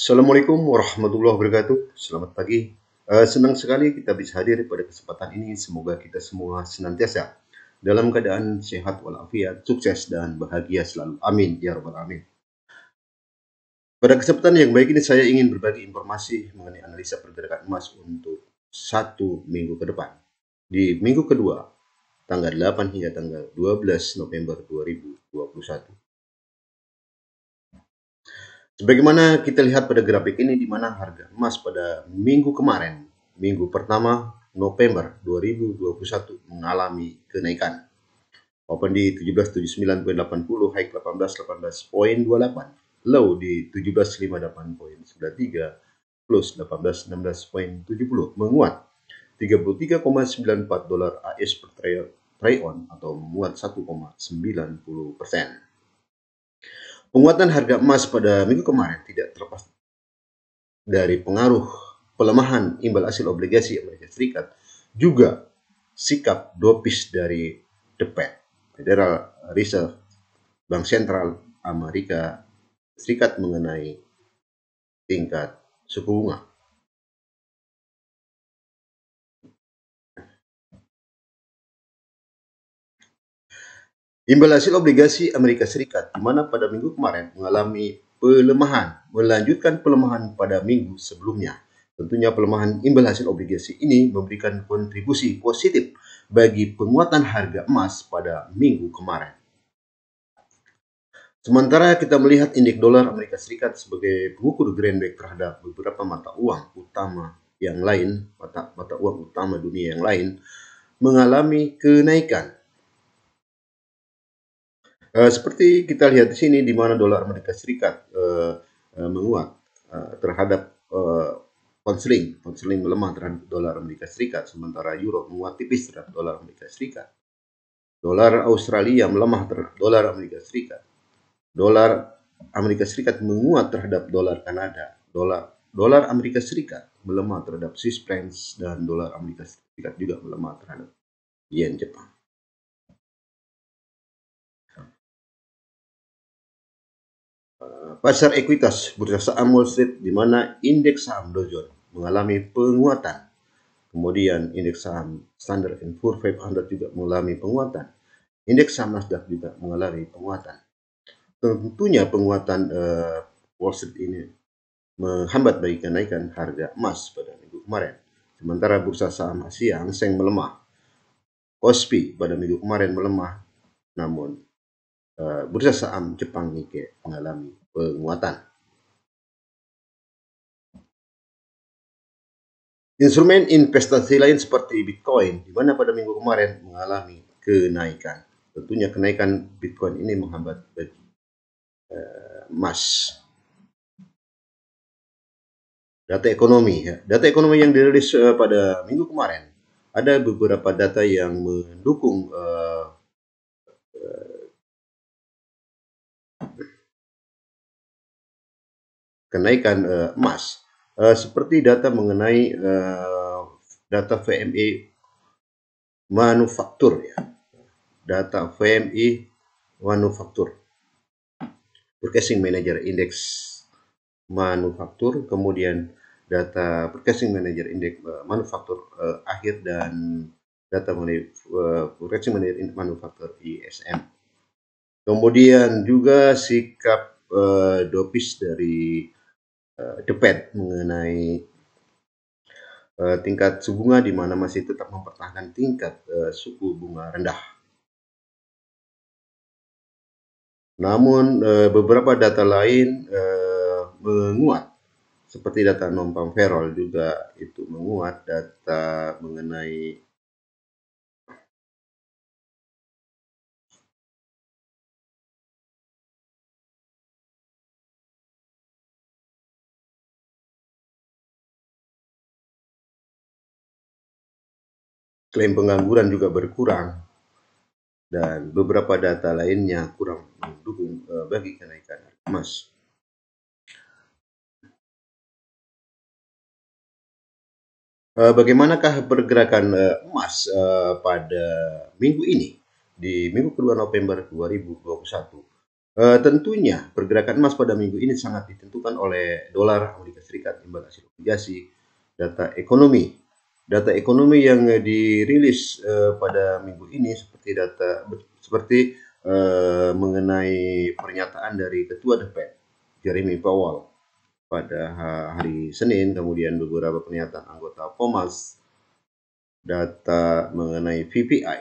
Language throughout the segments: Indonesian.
Assalamualaikum warahmatullahi wabarakatuh. Selamat pagi. Senang sekali kita bisa hadir pada kesempatan ini. Semoga kita semua senantiasa dalam keadaan sehat walafiat, sukses dan bahagia selalu. Amin ya rabbal alamin. Pada kesempatan yang baik ini saya ingin berbagi informasi mengenai analisa pergerakan emas untuk 1 minggu ke depan. Di minggu kedua, tanggal 8 hingga tanggal 12 November 2021. Sebagaimana kita lihat pada grafik ini, di mana harga emas pada minggu kemarin, minggu pertama November 2021 mengalami kenaikan. Open di 1779.80, high 1818.28, low di 1758.93, plus 1816.70, menguat 33,94 dolar AS per try on atau menguat 1,90%. Penguatan harga emas pada minggu kemarin tidak terlepas dari pengaruh pelemahan imbal hasil obligasi Amerika Serikat, juga sikap dovish dari The Fed, Federal Reserve, Bank Sentral Amerika Serikat mengenai tingkat suku bunga. Imbal hasil obligasi Amerika Serikat, di mana pada minggu kemarin mengalami pelemahan, melanjutkan pelemahan pada minggu sebelumnya. Tentunya pelemahan imbal hasil obligasi ini memberikan kontribusi positif bagi penguatan harga emas pada minggu kemarin. Sementara kita melihat indeks dolar Amerika Serikat sebagai pengukur greenback terhadap beberapa mata uang utama yang lain, mata uang utama dunia yang lain, mengalami kenaikan. Seperti kita lihat di sini, di mana dolar Amerika Serikat menguat terhadap pound melemah terhadap dolar Amerika Serikat, sementara euro menguat tipis terhadap dolar Amerika Serikat. Dolar Australia melemah terhadap dolar Amerika Serikat. Dolar Amerika Serikat menguat terhadap dolar Kanada. Dolar Amerika Serikat melemah terhadap Swiss francs, dan dolar Amerika Serikat juga melemah terhadap yen Jepang. Pasar ekuitas bursa saham Wall Street, di mana indeks saham Dow Jones mengalami penguatan. Kemudian indeks saham Standard & Poor's 500 juga mengalami penguatan. Indeks saham Nasdaq juga mengalami penguatan. Tentunya penguatan Wall Street ini menghambat bagi kenaikan harga emas pada minggu kemarin. Sementara bursa saham Asia Hang Seng melemah. KOSPI pada minggu kemarin melemah, namun bursa saham Jepang Nikkei mengalami penguatan. Instrumen investasi lain seperti Bitcoin, di mana pada minggu kemarin mengalami kenaikan. Tentunya kenaikan Bitcoin ini menghambat bagi emas. Data ekonomi, data ekonomi yang dirilis pada minggu kemarin, ada beberapa data yang mendukung kenaikan emas, seperti data mengenai data VMI manufaktur, ya. Data VMI manufaktur, Purchasing Manager Index manufaktur, kemudian data Purchasing Manager Index manufaktur akhir, dan data mengenai Purchasing Manager manufaktur ISM. Kemudian juga sikap dovish dari The Fed mengenai tingkat suku bunga, di mana masih tetap mempertahankan tingkat suku bunga rendah. Namun beberapa data lain menguat, seperti data non-farm payroll juga itu menguat, data mengenai klaim pengangguran juga berkurang, dan beberapa data lainnya kurang mendukung bagi kenaikan emas. Bagaimanakah pergerakan emas pada minggu ini, di minggu kedua November 2021? Tentunya pergerakan emas pada minggu ini sangat ditentukan oleh dolar Amerika Serikat, imbal hasil obligasi, data ekonomi. Data ekonomi yang dirilis pada minggu ini seperti mengenai pernyataan dari Ketua The Fed, Jeremy Powell, pada hari Senin, kemudian beberapa pernyataan anggota FOMC, data mengenai PPI,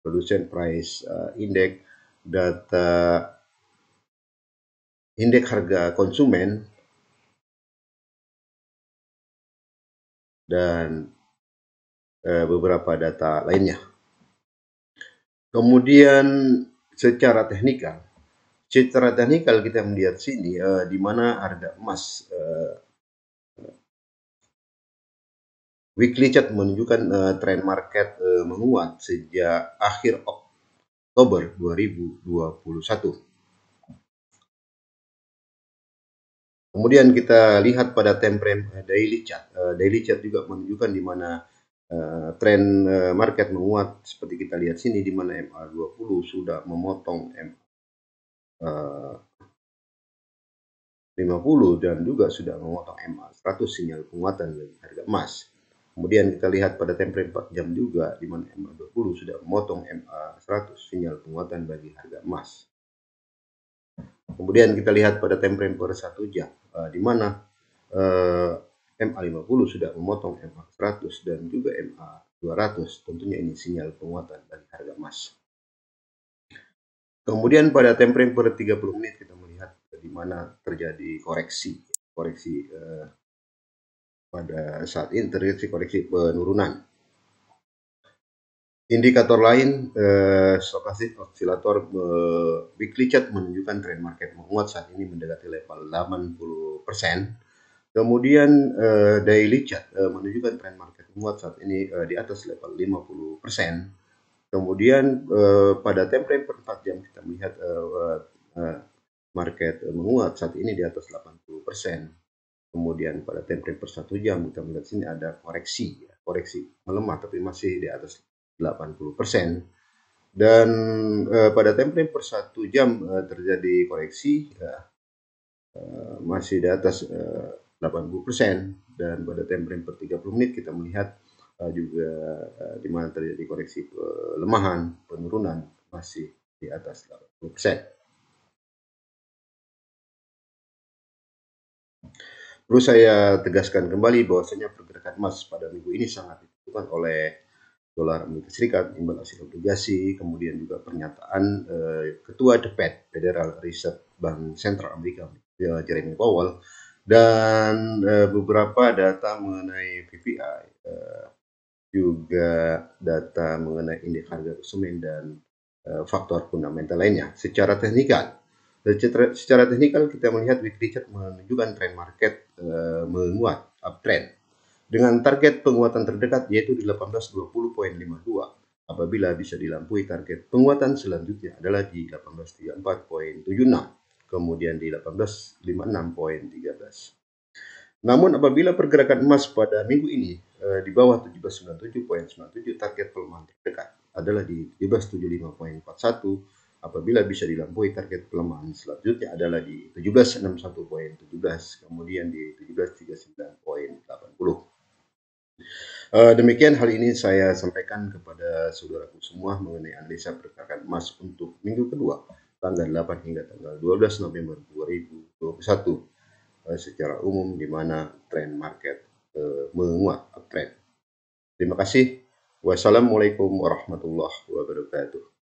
Producer Price Index, data indeks harga konsumen, dan beberapa data lainnya. Kemudian secara teknikal kita melihat sini di mana harga emas weekly chart menunjukkan tren market menguat sejak akhir Oktober 2021. Kemudian kita lihat pada time frame daily chart. Daily chart juga menunjukkan di mana tren market menguat seperti kita lihat sini, di mana MA20 sudah memotong MA50 dan juga sudah memotong MA100, sinyal penguatan bagi harga emas. Kemudian kita lihat pada time frame 4 jam juga, di mana MA20 sudah memotong MA100, sinyal penguatan bagi harga emas. Kemudian kita lihat pada time frame per 1 jam, di mana MA50 sudah memotong MA100 dan juga MA200. Tentunya ini sinyal penguatan bagi harga emas. Kemudian pada time frame per 30 menit kita melihat di mana terjadi koreksi pada saat ini, terjadi koreksi penurunan. Indikator lain, stokastik oscillator weekly chart menunjukkan tren market menguat saat ini mendekati level 80%. Kemudian daily chart menunjukkan tren market menguat saat ini di atas level 50%. Kemudian pada time frame per 4 jam kita melihat market menguat saat ini di atas 80%. Kemudian pada time frame per 1 jam kita melihat sini ada koreksi melemah tapi masih di atas 80%. Dan pada time frame per 1 jam terjadi koreksi masih di atas 80%, dan pada time frame per 30 menit kita melihat juga di mana terjadi koreksi pelemahan, penurunan masih di atas 80%. Perlu saya tegaskan kembali bahwasanya pergerakan emas pada minggu ini sangat ditentukan oleh dolar Amerika Serikat, imbal hasil obligasi, kemudian juga pernyataan Ketua The Fed, Federal Reserve Bank Sentral Amerika, Jeremy Powell, dan beberapa data mengenai PPI, juga data mengenai indeks harga konsumen dan faktor fundamental lainnya. Secara teknikal kita melihat weekly chart menunjukkan tren market menguat, uptrend, dengan target penguatan terdekat yaitu di 1820.52. Apabila bisa dilampaui, target penguatan selanjutnya adalah di 1834.76, kemudian di 1856.13. Namun apabila pergerakan emas pada minggu ini di bawah 1797.97, target pelemahan terdekat adalah di 1775.41. Apabila bisa dilampaui, target pelemahan selanjutnya adalah di 1761.17, kemudian di 1739.80. Demikian hal ini saya sampaikan kepada saudaraku semua mengenai analisa pergerakan emas untuk minggu kedua, tanggal 8 hingga tanggal 12 November 2021 secara umum, di mana tren market menguat, uptrend. Terima kasih. Wassalamualaikum warahmatullahi wabarakatuh.